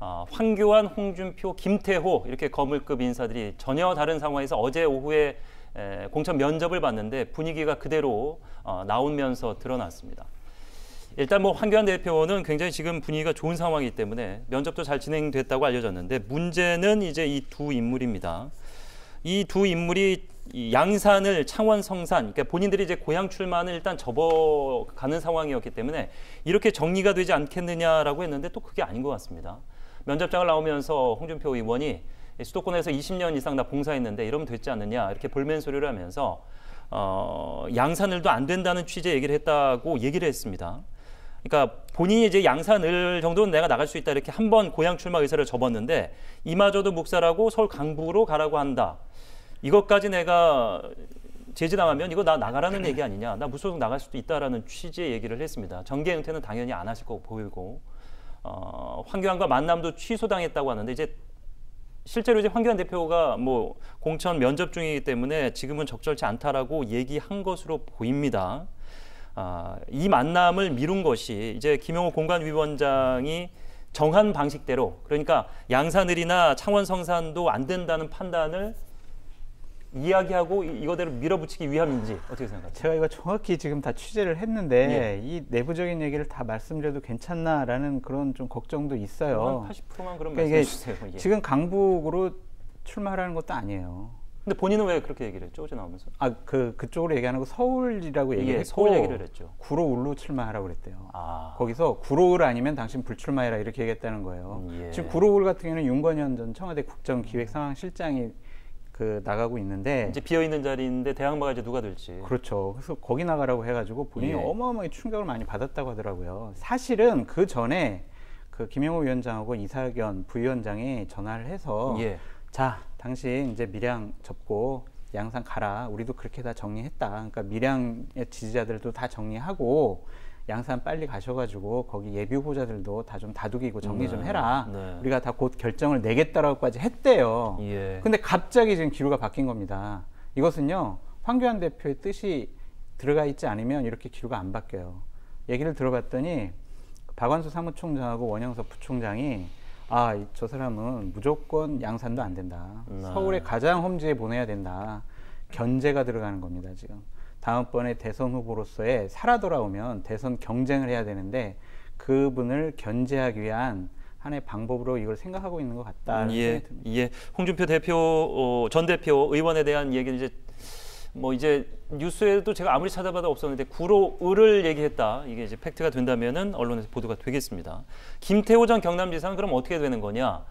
황교안, 홍준표, 김태호 이렇게 거물급 인사들이 전혀 다른 상황에서 어제 오후에 공천 면접을 봤는데 분위기가 그대로 나오면서 드러났습니다. 일단 뭐 황교안 대표는 굉장히 지금 분위기가 좋은 상황이기 때문에 면접도 잘 진행됐다고 알려졌는데 문제는 이제 이 두 인물입니다. 이 두 인물이 양산을 창원, 성산, 그러니까 본인들이 이제 고향 출마는 일단 접어가는 상황이었기 때문에 이렇게 정리가 되지 않겠느냐라고 했는데 또 그게 아닌 것 같습니다. 면접장을 나오면서 홍준표 의원이 수도권에서 20년 이상 나 봉사했는데 이러면 됐지 않느냐 이렇게 볼멘 소리를 하면서 양산을도 안 된다는 취지의 얘기를 했다고 얘기를 했습니다. 그러니까 본인이 이제 양산을 정도는 내가 나갈 수 있다 이렇게 한 번 고향 출마 의사를 접었는데 이마저도 묵살하고 서울 강북으로 가라고 한다. 이것까지 내가 제지당하면 이거 나 나가라는 얘기 아니냐. 나 무소속 나갈 수도 있다라는 취지의 얘기를 했습니다. 정계 은퇴는 당연히 안 하실 거고 보이고 황교안과 만남도 취소당했다고 하는데 이제 실제로 이제 황교안 대표가 뭐 공천 면접 중이기 때문에 지금은 적절치 않다라고 얘기한 것으로 보입니다. 이 만남을 미룬 것이 이제 김용호 공관위원장이 정한 방식대로 그러니까 양산을이나 창원 성산도 안 된다는 판단을 이야기하고 이거대로 밀어붙이기 위함인지 어떻게 생각하세요? 제가 이거 정확히 지금 다 취재를 했는데 예. 이 내부적인 얘기를 다 말씀드려도 괜찮나라는 그런 좀 걱정도 있어요. 한 80%만 그런 그러니까 말씀해 주세요. 예. 지금 강북으로 출마하라는 것도 아니에요. 근데 본인은 왜 그렇게 얘기를 했죠? 어제 나오면서? 그쪽으로 얘기하는 거 서울이라고 얘기했고 서울 얘기를 했죠. 구로울로 출마하라고 그랬대요. 아. 거기서 구로울 아니면 당신 불출마해라 이렇게 얘기했다는 거예요. 예. 지금 구로울 같은 경우는 윤건현 전 청와대 국정기획상황실장이 나가고 있는데 이제 비어 있는 자리인데 대항마가 이제 누가 될지. 그렇죠. 그래서 거기 나가라고 해가지고 본인이 예. 어마어마하게 충격을 많이 받았다고 하더라고요. 사실은 그 전에 그 김용호 위원장하고 이사견 부위원장이 전화를 해서 예. 자, 당신 이제 밀양 접고 양산 가라. 우리도 그렇게 다 정리했다. 그러니까 밀양의 지지자들도 다 정리하고 양산 빨리 가셔가지고 거기 예비 후보자들도 다 좀 다독이고 정리 좀 해라. 네. 우리가 다 곧 결정을 내겠다라고까지 했대요. 예. 근데 갑자기 지금 기류가 바뀐 겁니다. 이것은요, 황교안 대표의 뜻이 들어가 있지 않으면 이렇게 기류가 안 바뀌어요. 얘기를 들어봤더니 박완수 사무총장하고 원영석 부총장이 저 사람은 무조건 양산도 안 된다. 네. 서울의 가장 험지에 보내야 된다. 견제가 들어가는 겁니다, 지금. 다음번에 대선 후보로서의 살아 돌아오면 대선 경쟁을 해야 되는데 그분을 견제하기 위한 하나의 방법으로 이걸 생각하고 있는 것 같다. 예. 홍준표 대표 전 대표 의원에 대한 얘기는 이제 뉴스에도 제가 아무리 찾아봐도 없었는데 구로을을 얘기했다. 이게 이제 팩트가 된다면은 언론에서 보도가 되겠습니다. 김태호 전 경남지사는 그럼 어떻게 되는 거냐?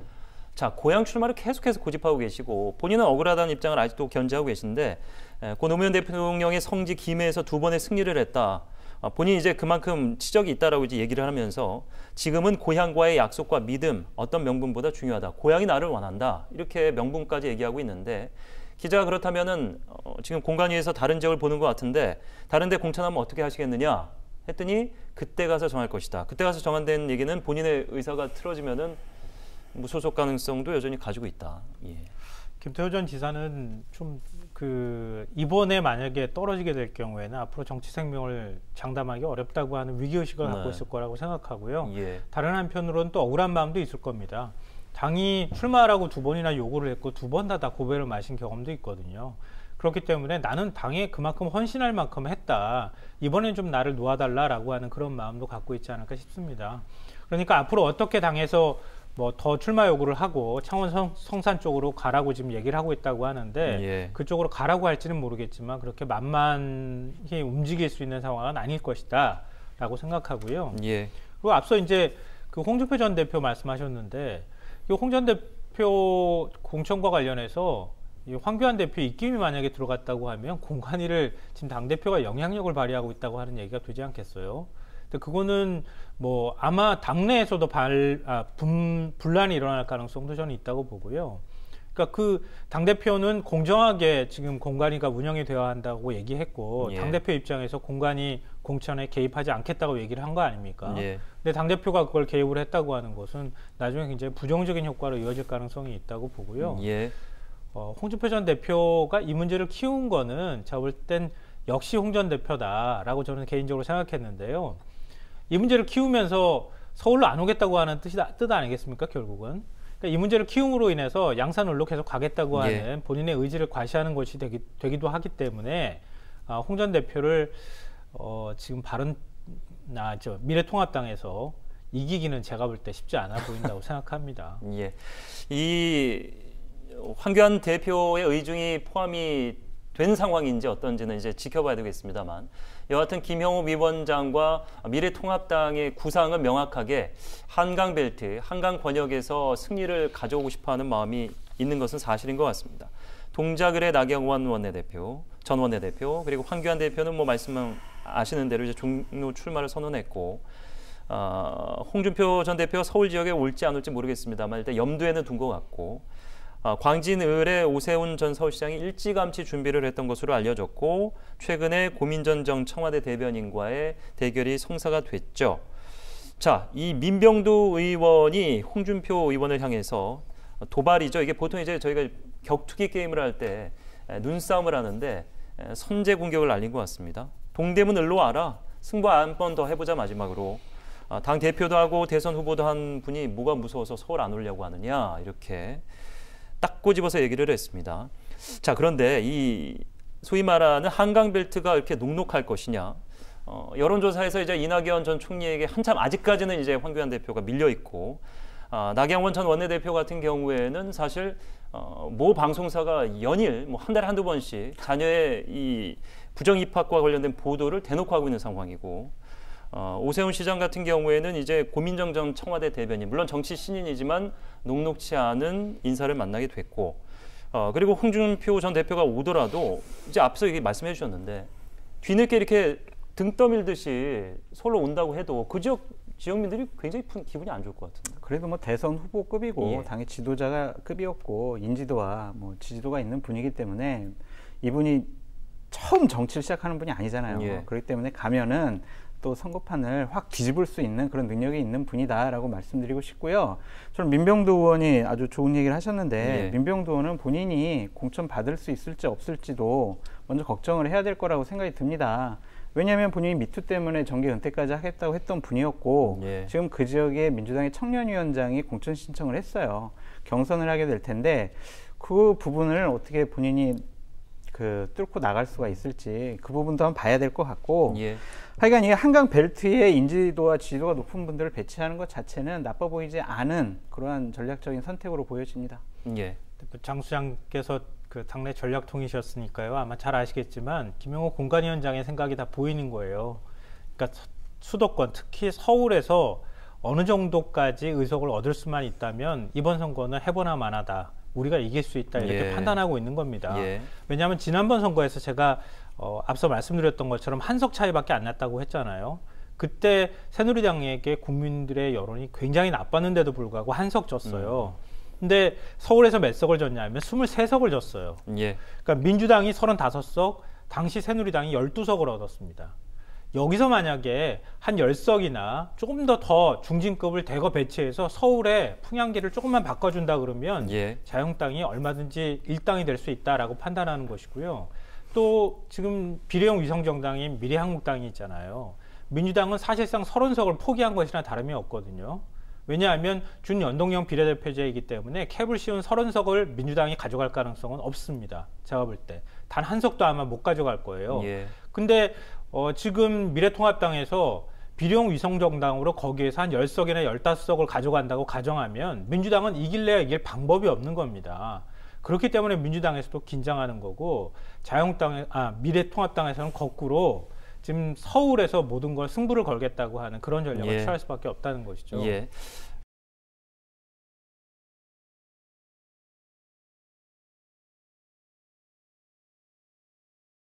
자, 고향 출마를 계속해서 고집하고 계시고 본인은 억울하다는 입장을 아직도 견지하고 계신데 고 노무현 대통령의 성지 김해에서 2번의 승리를 했다. 본인이 이제 그만큼 치적이 있다라고 이제 얘기를 하면서 지금은 고향과의 약속과 믿음 어떤 명분보다 중요하다. 고향이 나를 원한다. 이렇게 명분까지 얘기하고 있는데 기자가 그렇다면은 지금 공관위에서 다른 지역을 보는 것 같은데 다른 데 공천하면 어떻게 하시겠느냐 했더니 그때 가서 정할 것이다. 그때 가서 정한다는 얘기는 본인의 의사가 틀어지면은 무소속 가능성도 여전히 가지고 있다. 예. 김태호 전 지사는 좀 이번에 만약에 떨어지게 될 경우에는 앞으로 정치 생명을 장담하기 어렵다고 하는 위기의식을 갖고 있을 거라고 생각하고요. 예. 다른 한편으로는 또 억울한 마음도 있을 겁니다. 당이 출마하라고 2번이나 요구를 했고 2번 다 고배를 마신 경험도 있거든요. 그렇기 때문에 나는 당에 그만큼 헌신할 만큼 했다. 이번엔 좀 나를 놓아달라라고 하는 그런 마음도 갖고 있지 않을까 싶습니다. 그러니까 앞으로 어떻게 당에서 더 출마 요구를 하고 창원 성산 쪽으로 가라고 지금 얘기를 하고 있다고 하는데 예. 그쪽으로 가라고 할지는 모르겠지만 그렇게 만만히 움직일 수 있는 상황은 아닐 것이다 라고 생각하고요. 예. 그리고 앞서 이제 그 홍준표 전 대표 말씀하셨는데 이 홍 전 대표 공천과 관련해서 이 황교안 대표의 입김이 만약에 들어갔다고 하면 공관위를 지금 당대표가 영향력을 발휘하고 있다고 하는 얘기가 되지 않겠어요? 근데 그거는 아마 당내에서도 분란이 일어날 가능성도 저는 있다고 보고요. 그러니까 그 당대표는 공정하게 지금 공관위가 운영이 되어야 한다고 얘기했고 예. 당대표 입장에서 공관위 공천에 개입하지 않겠다고 얘기를 한 거 아닙니까? 예. 근데 당대표가 그걸 개입을 했다고 하는 것은 나중에 굉장히 부정적인 효과로 이어질 가능성이 있다고 보고요. 예. 홍준표 전 대표가 이 문제를 키운 거는 제가 볼 땐 역시 홍 전 대표다라고 저는 개인적으로 생각했는데요. 이 문제를 키우면서 서울로 안 오겠다고 하는 뜻 아니겠습니까? 결국은. 그러니까 이 문제를 키움으로 인해서 양산을로 계속 가겠다고 하는 본인의 의지를 과시하는 것이 되기도 하기 때문에 홍 전 대표를 지금 미래통합당에서 이기기는 제가 볼 때 쉽지 않아 보인다고 생각합니다. 예, 이 황교안 대표의 의중이 포함이 된 상황인지 어떤지는 이제 지켜봐야 되겠습니다만, 여하튼 김형우 위원장과 미래통합당의 구상은 명확하게 한강벨트, 한강 권역에서 승리를 가져오고 싶어하는 마음이 있는 것은 사실인 것 같습니다. 동작을의 나경원 원내대표, 전 원내대표, 그리고 황교안 대표는 뭐 말씀하시는 대로 이제 종로 출마를 선언했고, 홍준표 전 대표가 서울 지역에 올지 안 올지 모르겠습니다만 일단 염두에는 둔 것 같고, 광진을의 오세훈 전 서울시장이 일찌감치 준비를 했던 것으로 알려졌고, 최근에 고민전 전 청와대 대변인과의 대결이 성사가 됐죠. 자, 이 민병두 의원이 홍준표 의원을 향해서 도발이죠. 이게 보통 이제 저희가 격투기 게임을 할 때 눈싸움을 하는데 선제 공격을 날린 것 같습니다. 동대문 을로 와라. 승부 한 번 더 해보자 마지막으로. 당 대표도 하고 대선 후보도 한 분이 뭐가 무서워서 서울 안 오려고 하느냐, 이렇게 딱 꼬집어서 얘기를 했습니다. 자, 그런데 이 소위 말하는 한강벨트가 이렇게 녹록할 것이냐, 여론조사에서 이제 이낙연 전 총리에게 한참 아직까지는 이제 황교안 대표가 밀려 있고, 나경원 전 원내대표 같은 경우에는 사실 모 방송사가 연일 뭐 한 달에 한두 번씩 자녀의 이 부정 입학과 관련된 보도를 대놓고 하고 있는 상황이고, 오세훈 시장 같은 경우에는 이제 고민정 전 청와대 대변인, 물론 정치 신인이지만 녹록치 않은 인사를 만나게 됐고, 그리고 홍준표 전 대표가 오더라도 이제 앞서 얘기 말씀해 주셨는데 뒤늦게 이렇게 등 떠밀듯이 서울로 온다고 해도 그 지역민들이 굉장히 기분이 안 좋을 것 같은데. 그래도 뭐 대선 후보급이고 예. 당의 지도자가 급이었고 인지도와 뭐 지지도가 있는 분이기 때문에 이분이 처음 정치를 시작하는 분이 아니잖아요. 예. 그렇기 때문에 가면은 또 선거판을 확 뒤집을 수 있는 그런 능력이 있는 분이다라고 말씀드리고 싶고요. 저는 민병두 의원이 아주 좋은 얘기를 하셨는데, 예. 민병두 의원은 본인이 공천 받을 수 있을지 없을지도 먼저 걱정을 해야 될 거라고 생각이 듭니다. 왜냐하면 본인이 미투 때문에 정계 은퇴까지 하겠다고 했던 분이었고, 예. 지금 그 지역에 민주당의 청년위원장이 공천 신청을 했어요. 경선을 하게 될 텐데 그 부분을 어떻게 본인이 뚫고 나갈 수가 있을지 그 부분도 한번 봐야 될 것 같고, 예. 하여간 이 한강 벨트에 인지도와 지지도가 높은 분들을 배치하는 것 자체는 나빠 보이지 않은 그러한 전략적인 선택으로 보여집니다. 예. 장 수장께서 그 당내 전략통이셨으니까요. 아마 잘 아시겠지만 김영호 공관위원장의 생각이 다 보이는 거예요. 그러니까 수도권, 특히 서울에서 어느 정도까지 의석을 얻을 수만 있다면 이번 선거는 해보나 마나다, 우리가 이길 수 있다, 이렇게 예. 판단하고 있는 겁니다. 예. 왜냐하면 지난번 선거에서 제가 앞서 말씀드렸던 것처럼 한석 차이밖에 안 났다고 했잖아요. 그때 새누리당에게 국민들의 여론이 굉장히 나빴는데도 불구하고 한석 졌어요. 근데 서울에서 몇 석을 졌냐면 23석을 졌어요. 예. 그러니까 민주당이 35석, 당시 새누리당이 12석을 얻었습니다. 여기서 만약에 한 10석이나 조금 더 중진급을 대거 배치해서 서울에 풍향기를 조금만 바꿔준다 그러면 예. 자유한국당이 얼마든지 일당이 될 수 있다라고 판단하는 것이고요. 또 지금 비례형 위성정당인 미래한국당이 있잖아요. 민주당은 사실상 30석을 포기한 것이나 다름이 없거든요. 왜냐하면 준연동형 비례대표제이기 때문에 캡을 씌운 30석을 민주당이 가져갈 가능성은 없습니다. 제가 볼 때. 단 한 석도 아마 못 가져갈 거예요. 예. 근데 지금 미래통합당에서 비례형 위성정당으로 거기에서 한 10석이나 15석을 가져간다고 가정하면 민주당은 이길래야 이길 방법이 없는 겁니다. 그렇기 때문에 민주당에서도 긴장하는 거고, 미래통합당에서는 거꾸로 지금 서울에서 모든 걸 승부를 걸겠다고 하는 그런 전략을 예. 취할 수밖에 없다는 것이죠. 예.